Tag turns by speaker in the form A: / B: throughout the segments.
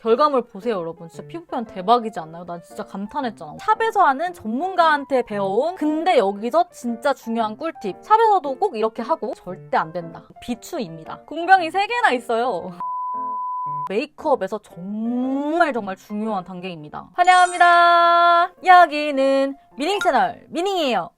A: 결과물 보세요, 여러분. 진짜 피부 표현 대박이지 않나요? 난 진짜 감탄했잖아. 샵에서 하는 전문가한테 배워온 근데 여기서 진짜 중요한 꿀팁. 샵에서도 꼭 이렇게 하고 절대 안 된다. 비추입니다. 공병이 3개나 있어요. 메이크업에서 정말 중요한 단계입니다. 환영합니다. 여기는 미닝 채널 미닝이에요.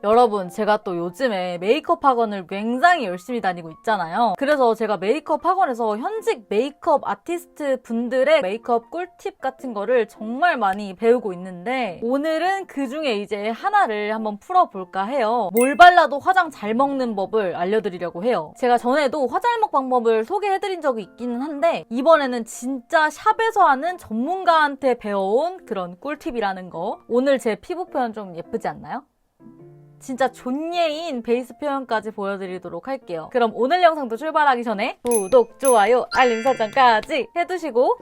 A: 여러분, 제가 또 요즘에 메이크업 학원을 굉장히 열심히 다니고 있잖아요. 그래서 제가 메이크업 학원에서 현직 메이크업 아티스트 분들의 메이크업 꿀팁 같은 거를 정말 많이 배우고 있는데 오늘은 그 중에 이제 하나를 한번 풀어볼까 해요. 뭘 발라도 화장 잘 먹는 법을 알려드리려고 해요. 제가 전에도 화잘먹 방법을 소개해드린 적이 있기는 한데 이번에는 진짜 샵에서 하는 전문가한테 배워온 그런 꿀팁이라는 거. 오늘 제 피부 표현 좀 예쁘지 않나요? 진짜 존예인 베이스 표현까지 보여드리도록 할게요. 그럼 오늘 영상도 출발하기 전에 구독, 좋아요, 알림 설정까지 해두시고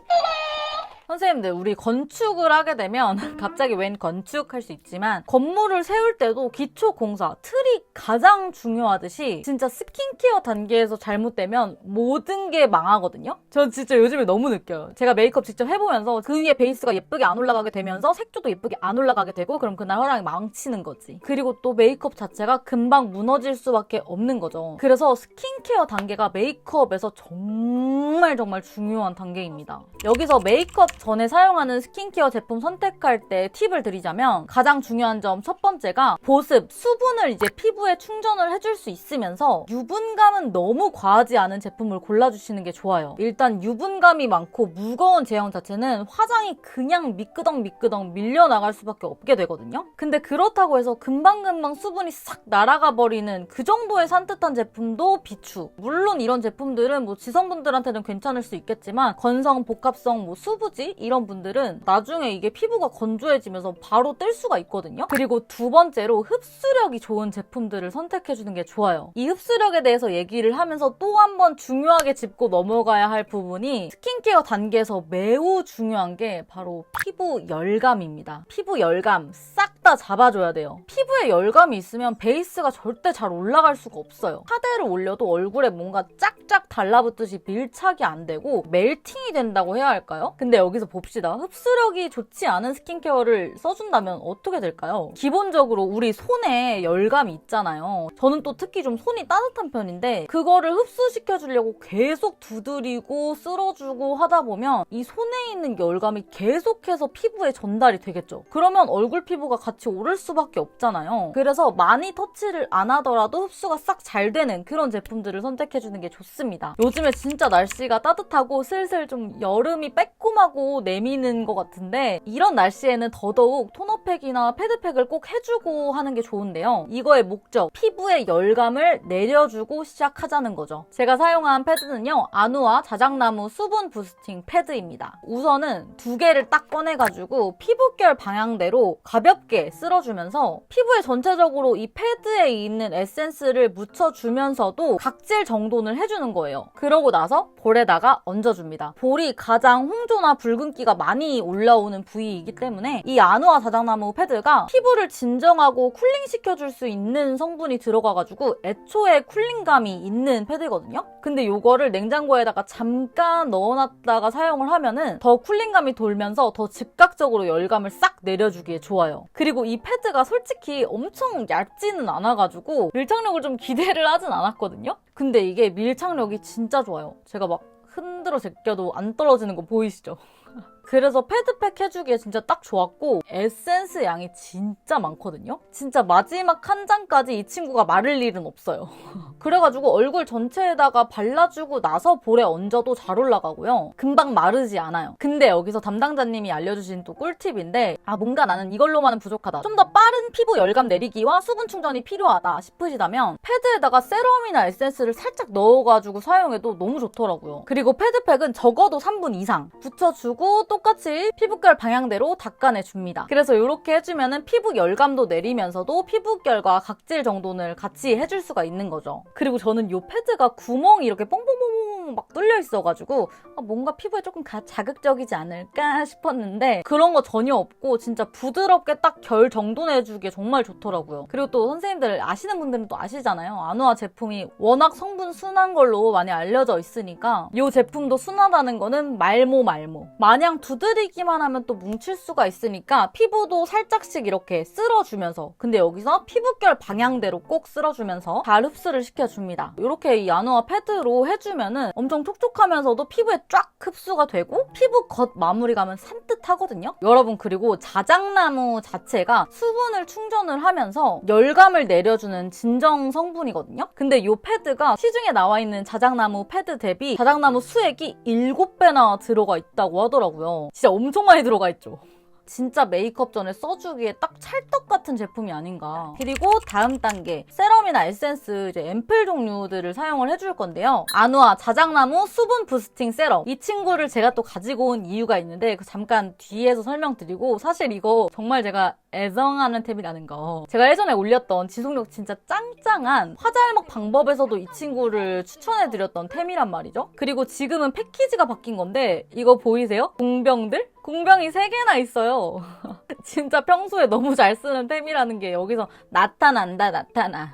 A: 선생님들, 우리 건축을 하게 되면 갑자기 웬 건축 할 수 있지만 건물을 세울 때도 기초 공사, 틀이 가장 중요하듯이 진짜 스킨케어 단계에서 잘못되면 모든 게 망하거든요? 전 진짜 요즘에 너무 느껴요. 제가 메이크업 직접 해보면서 그 위에 베이스가 예쁘게 안 올라가게 되면서 색조도 예쁘게 안 올라가게 되고 그럼 그날 화장이 망치는 거지. 그리고 또 메이크업 자체가 금방 무너질 수밖에 없는 거죠. 그래서 스킨케어 단계가 메이크업에서 정말 중요한 단계입니다. 여기서 메이크업 전에 사용하는 스킨케어 제품 선택할 때 팁을 드리자면 가장 중요한 점 첫 번째가 보습, 수분을 이제 피부에 충전을 해줄 수 있으면서 유분감은 너무 과하지 않은 제품을 골라주시는 게 좋아요. 일단 유분감이 많고 무거운 제형 자체는 화장이 그냥 미끄덩 밀려나갈 수밖에 없게 되거든요. 근데 그렇다고 해서 금방금방 수분이 싹 날아가 버리는 그 정도의 산뜻한 제품도 비추. 물론 이런 제품들은 뭐 지성분들한테는 괜찮을 수 있겠지만 건성, 복합성, 뭐 수부지 이런 분들은 나중에 이게 피부가 건조해지면서 바로 뜰 수가 있거든요. 그리고 두 번째로 흡수력이 좋은 제품들을 선택해주는 게 좋아요. 이 흡수력에 대해서 얘기를 하면서 또 한 번 중요하게 짚고 넘어가야 할 부분이 스킨케어 단계에서 매우 중요한 게 바로 피부 열감입니다. 피부 열감 싹 다 잡아줘야 돼요. 피부에 열감이 있으면 베이스가 절대 잘 올라갈 수가 없어요. 파데를 올려도 얼굴에 뭔가 짝짝 달라붙듯이 밀착이 안 되고 멜팅이 된다고 해야 할까요? 근데 여기서 봅시다. 흡수력이 좋지 않은 스킨케어를 써준다면 어떻게 될까요? 기본적으로 우리 손에 열감이 있잖아요. 저는 또 특히 좀 손이 따뜻한 편인데 그거를 흡수시켜주려고 계속 두드리고 쓸어주고 하다 보면 이 손에 있는 열감이 계속해서 피부에 전달이 되겠죠. 그러면 얼굴 피부가 같이 오를 수밖에 없잖아요. 그래서 많이 터치를 안 하더라도 흡수가 싹 잘 되는 그런 제품들을 선택해주는 게 좋습니다. 요즘에 진짜 날씨가 따뜻하고 슬슬 좀 여름이 빼꼼하고 내미는 것 같은데 이런 날씨에는 더더욱 토너팩이나 패드팩을 꼭 해주고 하는 게 좋은데요. 이거의 목적, 피부의 열감을 내려주고 시작하자는 거죠. 제가 사용한 패드는요. 아누아 자작나무 수분 부스팅 패드입니다. 우선은 2개를 딱 꺼내가지고 피부결 방향대로 가볍게 쓸어주면서 피부에 전체적으로 이 패드에 있는 에센스를 묻혀주면서도 각질 정돈을 해주는 거예요. 그러고 나서 볼에다가 얹어줍니다. 볼이 가장 홍조나 붉은기가 많이 올라오는 부위이기 때문에 이 아누아 자작나무 패드가 피부를 진정하고 쿨링시켜줄 수 있는 성분이 들어가가지고 애초에 쿨링감이 있는 패드거든요. 근데 이거를 냉장고에다가 잠깐 넣어놨다가 사용을 하면은 더 쿨링감이 돌면서 더 즉각적으로 열감을 싹 내려주기에 좋아요. 그리고 이 패드가 솔직히 엄청 얇지는 않아가지고 밀착력을 좀 기대를 하진 않았거든요. 근데 이게 밀착력이 진짜 좋아요. 제가 막 흔들어 제껴도 안 떨어지는 거 보이시죠? 그래서 패드팩 해주기에 진짜 딱 좋았고 에센스 양이 진짜 많거든요? 진짜 마지막 한 장까지 이 친구가 마를 일은 없어요. 그래가지고 얼굴 전체에다가 발라주고 나서 볼에 얹어도 잘 올라가고요. 금방 마르지 않아요. 근데 여기서 담당자님이 알려주신 또 꿀팁인데 뭔가 나는 이걸로만은 부족하다. 좀 더 빠른 피부 열감 내리기와 수분 충전이 필요하다 싶으시다면 패드에다가 세럼이나 에센스를 살짝 넣어가지고 사용해도 너무 좋더라고요. 그리고 패드팩은 적어도 3분 이상 붙여주고 똑같이 피부결 방향대로 닦아내줍니다. 그래서 이렇게 해주면은 피부 열감도 내리면서도 피부결과 각질 정돈을 같이 해줄 수가 있는 거죠. 그리고 저는 이 패드가 구멍이 이렇게 뽕뽕뽕뽕 뻥뻥 막 뚫려 있어가지고 뭔가 피부에 조금 자극적이지 않을까 싶었는데 그런 거 전혀 없고 진짜 부드럽게 딱 결 정돈 해주기에 정말 좋더라고요. 그리고 또 선생님들 아시는 분들은 또 아시잖아요. 아누아 제품이 워낙 성분 순한 걸로 많이 알려져 있으니까 이 제품도 순하다는 거는 말모. 마냥 두드리기만 하면 또 뭉칠 수가 있으니까 피부도 살짝씩 이렇게 쓸어주면서, 근데 여기서 피부결 방향대로 꼭 쓸어주면서 잘 흡수를 시켜줍니다. 이렇게 이 아누아 패드로 해주면은 엄청 촉촉하면서도 피부에 쫙 흡수가 되고 피부 겉 마무리 감은 산뜻하거든요. 여러분, 그리고 자작나무 자체가 수분을 충전을 하면서 열감을 내려주는 진정 성분이거든요. 근데 이 패드가 시중에 나와 있는 자작나무 패드 대비 자작나무 수액이 7배나 들어가 있다고 하더라고요. 진짜 엄청 많이 들어가 있죠. 진짜 메이크업 전에 써주기에 딱 찰떡 같은 제품이 아닌가. 그리고 다음 단계, 세럼이나 에센스 이제 앰플 종류들을 사용을 해줄 건데요. 아누아 자작나무 수분 부스팅 세럼. 이 친구를 제가 또 가지고 온 이유가 있는데 잠깐 뒤에서 설명드리고, 사실 이거 정말 제가 애정하는 템이라는 거. 제가 예전에 올렸던 지속력 진짜 짱짱한 화잘먹 방법에서도 이 친구를 추천해드렸던 템이란 말이죠. 그리고 지금은 패키지가 바뀐 건데 이거 보이세요? 공병들? 공병이 3개나 있어요. 진짜 평소에 너무 잘 쓰는 템이라는 게 여기서 나타난다.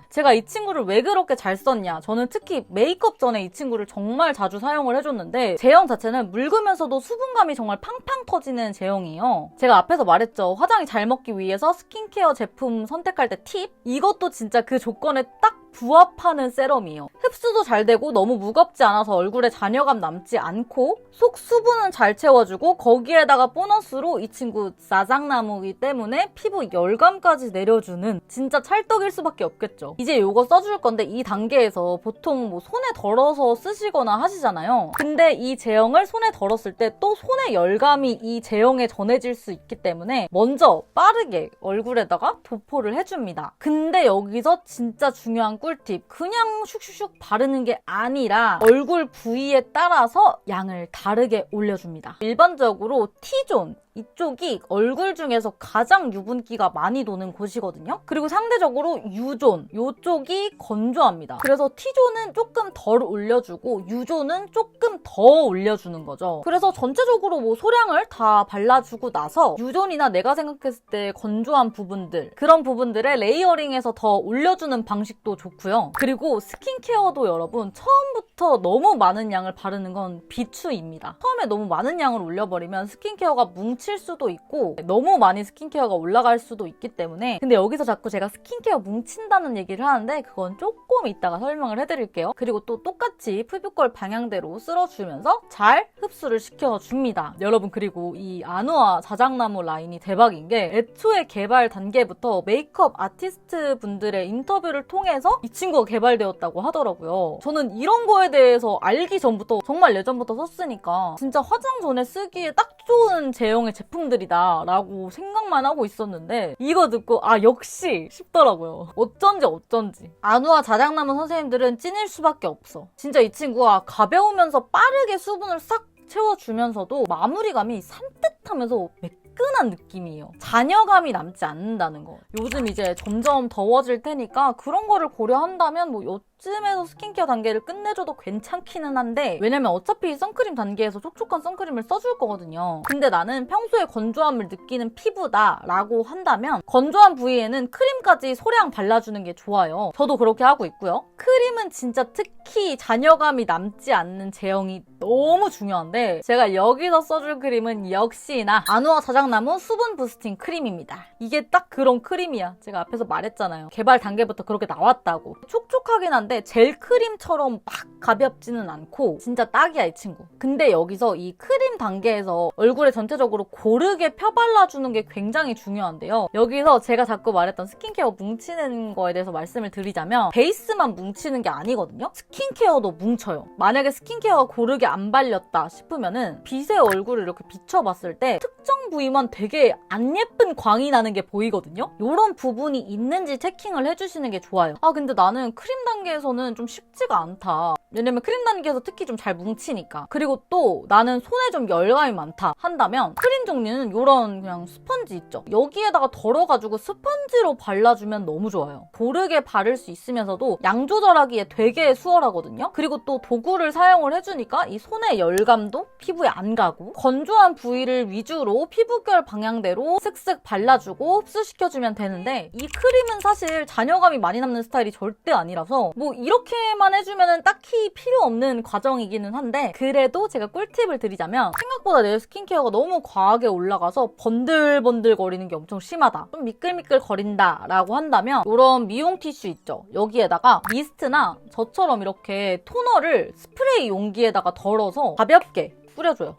A: 제가 이 친구를 왜 그렇게 잘 썼냐. 저는 특히 메이크업 전에 이 친구를 정말 자주 사용을 해줬는데 제형 자체는 묽으면서도 수분감이 정말 팡팡 터지는 제형이에요. 제가 앞에서 말했죠. 화장이 잘 먹기 위해서 스킨케어 제품 선택할 때 팁? 이것도 진짜 그 조건에 딱 부합하는 세럼이에요. 흡수도 잘 되고 너무 무겁지 않아서 얼굴에 잔여감 남지 않고 속 수분은 잘 채워주고 거기에다가 보너스로 이 친구 자작나무이기 때문에 피부 열감까지 내려주는 진짜 찰떡일 수밖에 없겠죠. 이제 이거 써줄 건데 이 단계에서 보통 뭐 손에 덜어서 쓰시거나 하시잖아요. 근데 이 제형을 손에 덜었을 때 또 손의 열감이 이 제형에 전해질 수 있기 때문에 먼저 빠르게 얼굴에다가 도포를 해줍니다. 근데 여기서 진짜 중요한 꿀팁, 그냥 슉슉슉 바르는 게 아니라 얼굴 부위에 따라서 양을 다르게 올려줍니다. 일반적으로 T존, 이쪽이 얼굴 중에서 가장 유분기가 많이 도는 곳이거든요. 그리고 상대적으로 U존, 이쪽이 건조합니다. 그래서 T존은 조금 덜 올려주고 U존은 조금 더 올려주는 거죠. 그래서 전체적으로 뭐 소량을 다 발라주고 나서 U존이나 내가 생각했을 때 건조한 부분들, 그런 부분들에 레이어링해서 더 올려주는 방식도 좋고요. 그리고 스킨케어도 여러분 처음부터 너무 많은 양을 바르는 건 비추입니다. 처음에 너무 많은 양을 올려버리면 스킨케어가 뭉칠 수도 있고 너무 많이 스킨케어가 올라갈 수도 있기 때문에, 근데 여기서 자꾸 제가 스킨케어 뭉친다는 얘기를 하는데 그건 조금 이따가 설명을 해드릴게요. 그리고 또 똑같이 피부결 방향대로 쓸어주면서 잘 흡수를 시켜줍니다. 여러분, 그리고 이 아누아 자작나무 라인이 대박인 게 애초에 개발 단계부터 메이크업 아티스트 분들의 인터뷰를 통해서 이 친구가 개발되었다고 하더라고요. 저는 이런 거에 대해서 알기 전부터, 정말 예전부터 썼으니까 진짜 화장 전에 쓰기에 딱 좋은 제형의 제품들이다 라고 생각만 하고 있었는데 이거 듣고 역시 싶더라고요. 어쩐지 아누아 자작나무 선생님들은 찐일 수밖에 없어. 진짜 이 친구가 가벼우면서 빠르게 수분을 싹 채워주면서도 마무리감이 산뜻하면서 매끈한 느낌이에요. 잔여감이 남지 않는다는 거. 요즘 이제 점점 더워질 테니까 그런 거를 고려한다면 뭐 요쯤에서 스킨케어 단계를 끝내줘도 괜찮기는 한데, 왜냐면 어차피 선크림 단계에서 촉촉한 선크림을 써줄 거거든요. 근데 나는 평소에 건조함을 느끼는 피부다 라고 한다면 건조한 부위에는 크림까지 소량 발라주는 게 좋아요. 저도 그렇게 하고 있고요. 크림은 진짜 특히 잔여감이 남지 않는 제형이 너무 중요한데 제가 여기서 써줄 크림은 역시나 아누아 자작나무 수분 부스팅 크림입니다. 이게 딱 그런 크림이야. 제가 앞에서 말했잖아요. 개발 단계부터 그렇게 나왔다고. 촉촉하긴 한데 젤 크림처럼 막 가볍지는 않고 진짜 딱이야 이 친구. 근데 여기서 이 크림 단계에서 얼굴에 전체적으로 고르게 펴발라주는 게 굉장히 중요한데요. 여기서 제가 자꾸 말했던 스킨케어 뭉치는 거에 대해서 말씀을 드리자면 베이스만 뭉치는 게 아니거든요. 스킨케어도 뭉쳐요. 만약에 스킨케어가 고르게 안 발렸다 싶으면은 빛의 얼굴을 이렇게 비춰봤을 때 특정 부위만 되게 안 예쁜 광이 나는 게 보이거든요. 이런 부분이 있는지 체킹을 해주시는 게 좋아요. 근데 나는 크림 단계에서 단계에서는 좀 쉽지가 않다. 왜냐면 크림 단계에서 특히 좀 잘 뭉치니까. 그리고 또 나는 손에 좀 열감이 많다 한다면 크림 종류는 이런 그냥 스펀지 있죠. 여기에다가 덜어가지고 스펀지로 발라주면 너무 좋아요. 고르게 바를 수 있으면서도 양 조절하기에 되게 수월하거든요. 그리고 또 도구를 사용을 해주니까 이 손의 열감도 피부에 안 가고 건조한 부위를 위주로 피부결 방향대로 슥슥 발라주고 흡수시켜주면 되는데 이 크림은 사실 잔여감이 많이 남는 스타일이 절대 아니라서 뭐 이렇게만 해주면 딱히 필요 없는 과정이기는 한데 그래도 제가 꿀팁을 드리자면 생각보다 내 스킨케어가 너무 과하게 올라가서 번들번들 거리는 게 엄청 심하다, 좀 미끌미끌 거린다 라고 한다면 이런 미용 티슈 있죠. 여기에다가 미스트나 저처럼 이렇게 토너를 스프레이 용기에다가 덜어서 가볍게 뿌려줘요.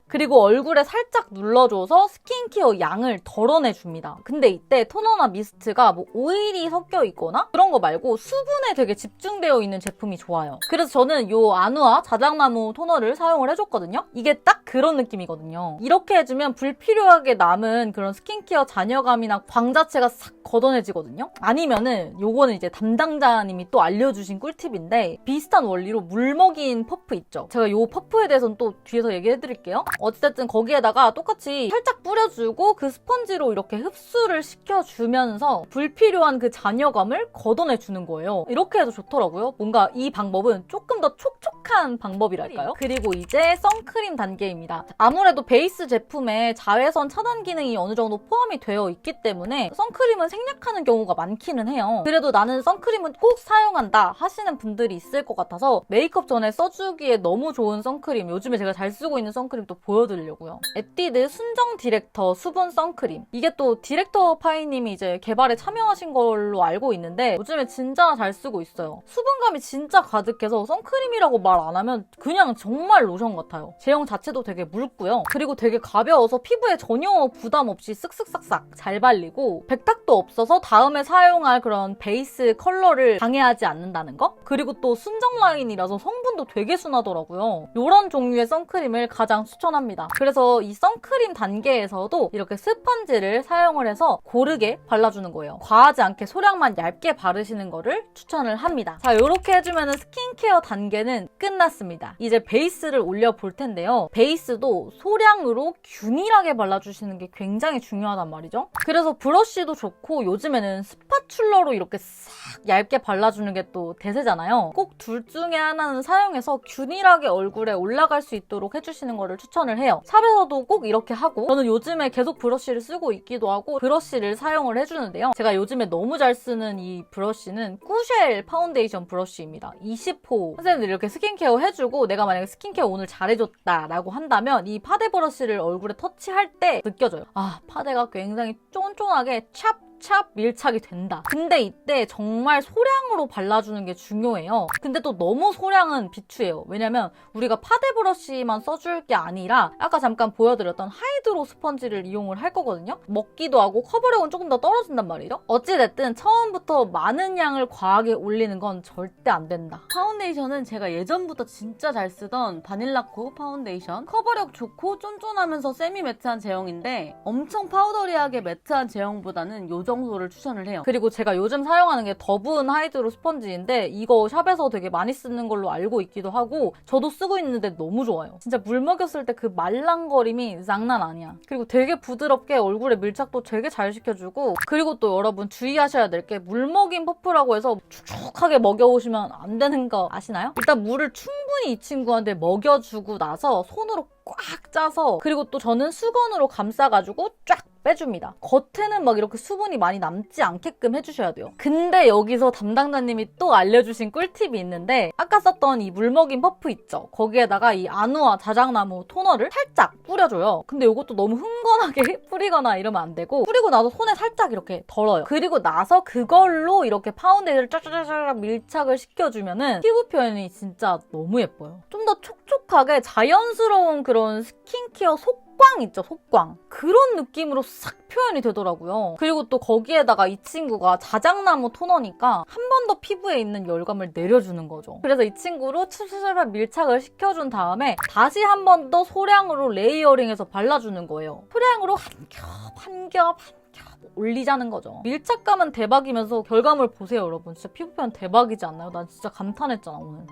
A: 그리고 얼굴에 살짝 눌러줘서 스킨케어 양을 덜어내줍니다. 근데 이때 토너나 미스트가 뭐 오일이 섞여 있거나 그런 거 말고 수분에 되게 집중되어 있는 제품이 좋아요. 그래서 저는 이 아누아 자작나무 토너를 사용을 해줬거든요. 이게 딱 그런 느낌이거든요. 이렇게 해주면 불필요하게 남은 그런 스킨케어 잔여감이나 광 자체가 싹 걷어내지거든요. 아니면은 요거는 이제 담당자님이 또 알려주신 꿀팁인데 비슷한 원리로 물 먹인 퍼프 있죠. 제가 요 퍼프에 대해서는 또 뒤에서 얘기해드릴게요. 어쨌든 거기에다가 똑같이 살짝 뿌려주고 그 스펀지로 이렇게 흡수를 시켜주면서 불필요한 그 잔여감을 걷어내주는 거예요. 이렇게 해도 좋더라고요. 뭔가 이 방법은 조금 더 촉촉한 방법이랄까요? 그리고 이제 선크림 단계입니다. 아무래도 베이스 제품에 자외선 차단 기능이 어느 정도 포함이 되어 있기 때문에 선크림은 생략하는 경우가 많기는 해요. 그래도 나는 선크림은 꼭 사용한다 하시는 분들이 있을 것 같아서 메이크업 전에 써주기에 너무 좋은 선크림, 요즘에 제가 잘 쓰고 있는 선크림 또 보여드리려고요. 에뛰드 순정 디렉터 수분 선크림. 이게 또 디렉터 파이님이 이제 개발에 참여하신 걸로 알고 있는데 요즘에 진짜 잘 쓰고 있어요. 수분감이 진짜 가득해서 선크림이라고 말 안 하면 그냥 정말 로션 같아요. 제형 자체도 되게 묽고요. 그리고 되게 가벼워서 피부에 전혀 부담 없이 쓱쓱싹싹 잘 발리고 백탁도 없어서 다음에 사용할 그런 베이스 컬러를 방해하지 않는다는 거? 그리고 또 순정 라인이라서 성분도 되게 순하더라고요. 이런 종류의 선크림을 가장 추천합니다. 그래서 이 선크림 단계에서도 이렇게 스펀지를 사용을 해서 고르게 발라주는 거예요. 과하지 않게 소량만 얇게 바르시는 거를 추천을 합니다. 자, 이렇게 해주면 스킨케어 단계는 끝났습니다. 이제 베이스를 올려볼 텐데요. 베이스도 소량으로 균일하게 발라주시는 게 굉장히 중요하단 말이죠. 그래서 브러쉬도 좋고 요즘에는 스파츌러로 이렇게 싹 얇게 발라주는 게 또 대세잖아요. 꼭 둘 중에 하나는 사용해서 균일하게 얼굴에 올라갈 수 있도록 해주시는 거를 추천을 해요. 샵에서도 꼭 이렇게 하고 저는 요즘에 계속 브러쉬를 쓰고 있기도 하고 브러쉬를 사용을 해주는데요. 제가 요즘에 너무 잘 쓰는 이 브러쉬는 꾸쉘 파운데이션 브러쉬입니다. 20호. 선생님들 이렇게 스킨케어 해주고 내가 만약에 스킨케어 오늘 잘해줬다라고 한다면 이 파데 브러쉬를 얼굴에 터치할 때 느껴져요. 아, 파데가 굉장히 쫀쫀하게 찹 밀착이 된다. 근데 이때 정말 소량으로 발라주는 게 중요해요. 근데 또 너무 소량은 비추해요. 왜냐면 우리가 파데 브러쉬만 써줄 게 아니라 아까 잠깐 보여드렸던 하이드로 스펀지를 이용을 할 거거든요. 먹기도 하고 커버력은 조금 더 떨어진단 말이죠. 어찌됐든 처음부터 많은 양을 과하게 올리는 건 절대 안 된다. 파운데이션은 제가 예전부터 진짜 잘 쓰던 바닐라코 파운데이션. 커버력 좋고 쫀쫀하면서 세미 매트한 제형인데 엄청 파우더리하게 매트한 제형보다는 요 정도를 추천을 해요. 그리고 제가 요즘 사용하는 게 더분 하이드로 스펀지인데 이거 샵에서 되게 많이 쓰는 걸로 알고 있기도 하고 저도 쓰고 있는데 너무 좋아요. 진짜 물 먹였을 때 그 말랑거림이 장난 아니야. 그리고 되게 부드럽게 얼굴에 밀착도 되게 잘 시켜주고 그리고 또 여러분 주의하셔야 될 게 물 먹인 퍼프라고 해서 축축하게 먹여오시면 안 되는 거 아시나요? 일단 물을 충분히 이 친구한테 먹여주고 나서 손으로 꽉 짜서 그리고 또 저는 수건으로 감싸가지고 쫙 빼줍니다. 겉에는 막 이렇게 수분이 많이 남지 않게끔 해주셔야 돼요. 근데 여기서 담당자님이 또 알려주신 꿀팁이 있는데 아까 썼던 이 물먹인 퍼프 있죠? 거기에다가 이 아누아 자작나무 토너를 살짝 뿌려줘요. 근데 이것도 너무 흥건하게 뿌리거나 이러면 안 되고 뿌리고 나서 손에 살짝 이렇게 덜어요. 그리고 나서 그걸로 이렇게 파운데이션을 쫙쫙쫙 밀착을 시켜주면은 피부 표현이 진짜 너무 예뻐요. 좀 더 촉촉하게 자연스러운 그런 스킨케어 속광 있죠, 속광. 그런 느낌으로 싹 표현이 되더라고요. 그리고 또 거기에다가 이 친구가 자작나무 토너니까 한 번 더 피부에 있는 열감을 내려주는 거죠. 그래서 이 친구로 찹찹찹 밀착을 시켜준 다음에 다시 한 번 더 소량으로 레이어링해서 발라주는 거예요. 소량으로 한 겹 올리자는 거죠. 밀착감은 대박이면서 결과물 보세요, 여러분. 진짜 피부 표현 대박이지 않나요? 난 진짜 감탄했잖아, 오늘.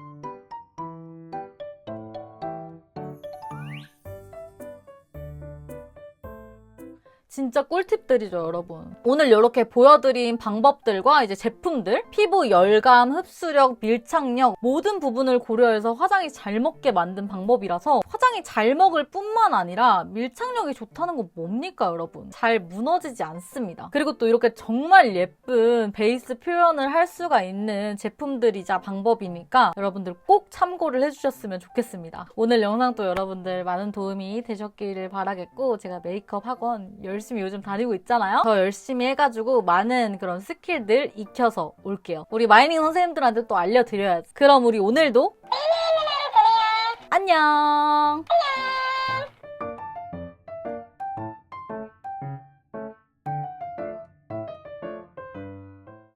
A: 진짜 꿀팁들이죠, 여러분. 오늘 이렇게 보여드린 방법들과 이제 제품들, 피부 열감, 흡수력, 밀착력 모든 부분을 고려해서 화장이 잘 먹게 만든 방법이라서 화장이 잘 먹을 뿐만 아니라 밀착력이 좋다는 건 뭡니까, 여러분? 잘 무너지지 않습니다. 그리고 또 이렇게 정말 예쁜 베이스 표현을 할 수가 있는 제품들이자 방법이니까 여러분들 꼭 참고를 해주셨으면 좋겠습니다. 오늘 영상도 여러분들 많은 도움이 되셨기를 바라겠고 제가 메이크업 학원 열심히 요즘 다니고 있잖아요. 더 열심히 해가지고 많은 그런 스킬들 익혀서 올게요. 우리 마이닝 선생님들한테 또 알려드려야지. 그럼 우리 오늘도 안녕.